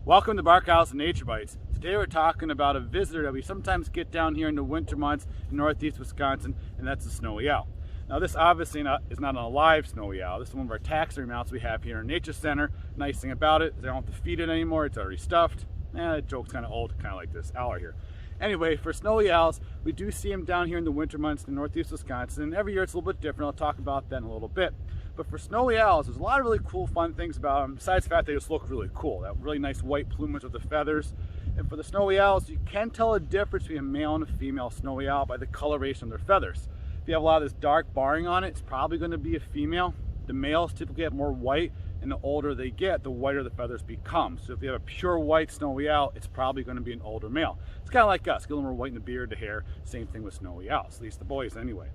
Welcome to Barkhausen Nature Bites. Today we're talking about a visitor that we sometimes get down here in the winter months in northeast Wisconsin, and that's the snowy owl. Now this obviously is not an alive snowy owl. This is one of our taxidermy mounts we have here in our nature center. Nice thing about it is I don't have to feed it anymore, it's already stuffed. That joke's kind of old, kind of like this owl right here. Anyway, for snowy owls, we do see them down here in the winter months in northeast Wisconsin, and every year it's a little bit different. I'll talk about that in a little bit. But for snowy owls, there's a lot of really cool, fun things about them, besides the fact they just look really cool. That really nice white plumage with the feathers. And for the snowy owls, you can tell a difference between a male and a female snowy owl by the coloration of their feathers. If you have a lot of this dark barring on it, it's probably going to be a female. The males typically have more white, and the older they get, the whiter the feathers become. So if you have a pure white snowy owl, it's probably going to be an older male. It's kind of like us, get a little more white in the beard, the hair. Same thing with snowy owls, at least the boys anyway.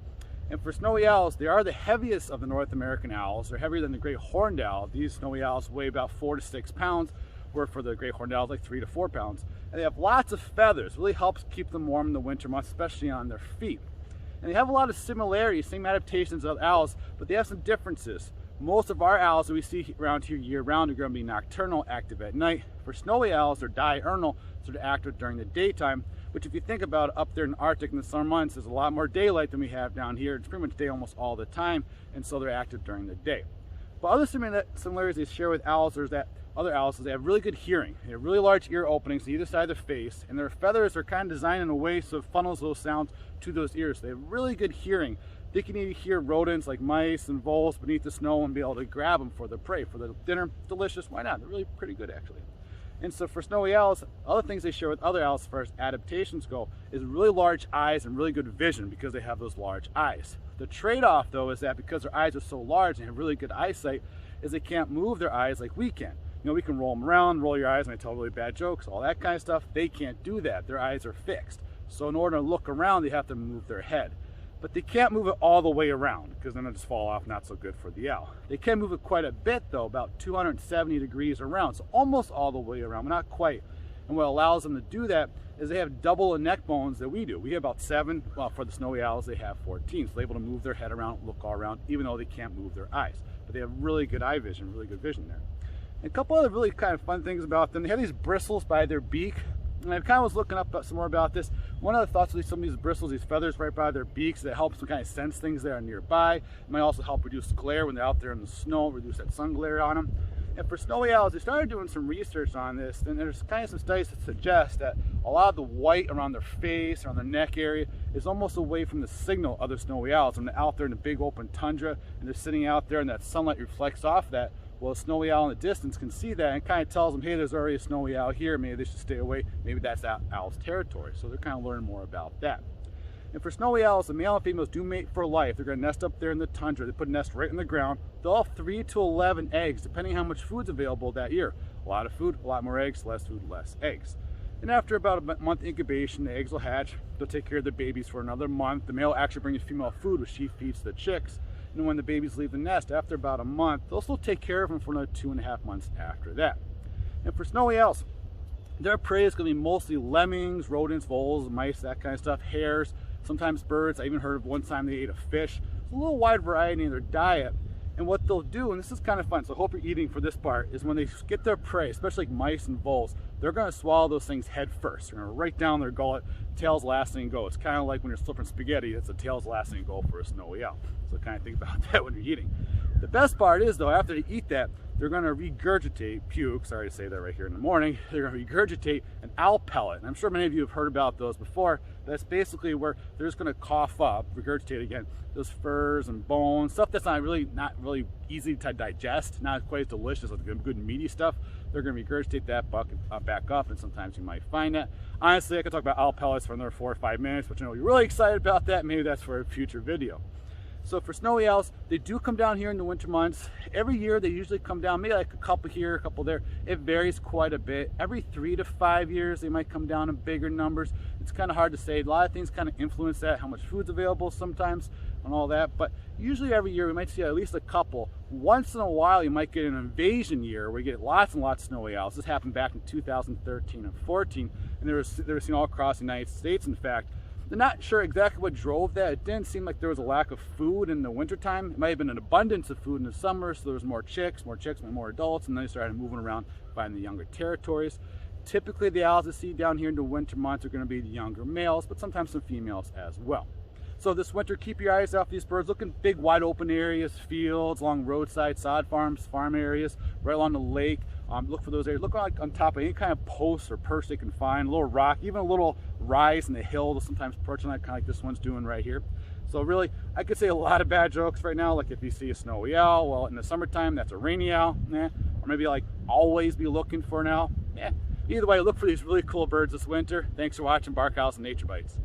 And for snowy owls, they are the heaviest of the North American owls. They're heavier than the great horned owl. These snowy owls weigh about 4 to 6 pounds, where for the great horned owls like 3 to 4 pounds. And they have lots of feathers, really helps keep them warm in the winter months, especially on their feet. And they have a lot of similarities, same adaptations of owls, but they have some differences. Most of our owls that we see around here year-round are going to be nocturnal, active at night. For snowy owls, they're diurnal, so they're active during the daytime, which if you think about it, up there in the Arctic in the summer months, there's a lot more daylight than we have down here. It's pretty much day almost all the time, and so they're active during the day. But other similarities they share with owls is that other owls is they have really good hearing. They have really large ear openings on either side of the face, and their feathers are kind of designed in a way so it funnels those sounds to those ears. So they have really good hearing. They can even hear rodents like mice and voles beneath the snow and be able to grab them for their prey, for their dinner. Delicious, why not? They're really pretty good actually. And so for snowy owls, other things they share with other owls as far as adaptations go is really large eyes and really good vision because they have those large eyes. The trade-off though is that because their eyes are so large and have really good eyesight, is they can't move their eyes like we can. You know, we can roll them around, roll your eyes, and I tell really bad jokes, all that kind of stuff. They can't do that. Their eyes are fixed. So in order to look around, they have to move their head. But they can't move it all the way around because then it'll just fall off, not so good for the owl. They can move it quite a bit though, about 270 degrees around, so almost all the way around, but not quite. And what allows them to do that is they have double the neck bones that we do. We have about 7, well for the snowy owls they have 14, so they're able to move their head around, look all around, even though they can't move their eyes. But they have really good eye vision, really good vision there. And a couple other really kind of fun things about them, they have these bristles by their beak. And I kind of was looking up some more about this. One of the thoughts with some of these bristles, these feathers right by their beaks, that helps them kind of sense things that are nearby. It might also help reduce glare when they're out there in the snow, reduce that sun glare on them. And for snowy owls, they started doing some research on this, and there's kind of some studies that suggest that a lot of the white around their face, around their neck area, is almost away from the signal of other snowy owls. When they're out there in the big open tundra, and they're sitting out there and that sunlight reflects off that, well, a snowy owl in the distance can see that and kind of tells them, hey, there's already a snowy owl here, maybe they should stay away, maybe that's that owl's territory. So they're kind of learning more about that. And for snowy owls, the male and females do mate for life. They're going to nest up there in the tundra. They put a nest right in the ground. They'll have 3 to 11 eggs, depending on how much food's available that year. A lot of food, a lot more eggs, less food, less eggs. And after about a month incubation, the eggs will hatch. They'll take care of their babies for another month. The male will actually bring the female food, which she feeds the chicks. And when the babies leave the nest, after about a month, they'll still take care of them for another 2.5 months after that. And for snowy owls, their prey is going to be mostly lemmings, rodents, voles, mice, that kind of stuff, hares, sometimes birds. I even heard of one time they ate a fish. It's a little wide variety in their diet. And what they'll do, and this is kind of fun, so I hope you're eating for this part, is when they get their prey, especially like mice and voles, they're going to swallow those things head first. They're going to right down their gullet, tail's last thing to go. It's kind of like when you're slipping spaghetti, it's the tail's last thing to go for a snowy owl. So kind of think about that when you're eating. The best part is though, after they eat that, they're going to regurgitate, puke, sorry to say that right here in the morning, they're going to regurgitate an owl pellet. And I'm sure many of you have heard about those before. That's basically where they're just going to cough up, regurgitate again, those furs and bones, stuff that's not really easy to digest, not quite as delicious as the good meaty stuff. They're going to regurgitate that back up, and sometimes you might find that. Honestly, I could talk about owl pellets for another 4 or 5 minutes, but you know, you're really excited about that. Maybe that's for a future video. So for snowy owls, they do come down here in the winter months. Every year they usually come down, maybe like a couple here, a couple there. It varies quite a bit. Every 3 to 5 years they might come down in bigger numbers. It's kind of hard to say. A lot of things kind of influence that, how much food's available sometimes and all that. But usually every year we might see at least a couple. Once in a while you might get an invasion year where you get lots and lots of snowy owls. This happened back in 2013 and 14, and they were seen all across the United States, in fact. They're not sure exactly what drove that. It didn't seem like there was a lack of food in the wintertime. It might have been an abundance of food in the summer, so there was more chicks meant more adults, and then they started moving around, finding the younger territories. Typically, the owls that see down here in the winter months are going to be the younger males, but sometimes some females as well. So this winter, keep your eyes out for these birds. Look in big, wide open areas, fields, along roadside, sod farms, farm areas, right along the lake. Look for those areas. Look on top of any kind of post or perch they can find, a little rock, even a little rise in the hill. They'll sometimes perch on that, kind of like this one's doing right here. So really, I could say a lot of bad jokes right now, like if you see a snowy owl, well, in the summertime, that's a rainy owl, or maybe like always be looking for an owl. Either way, look for these really cool birds this winter. Thanks for watching Barkhausen Nature Bites.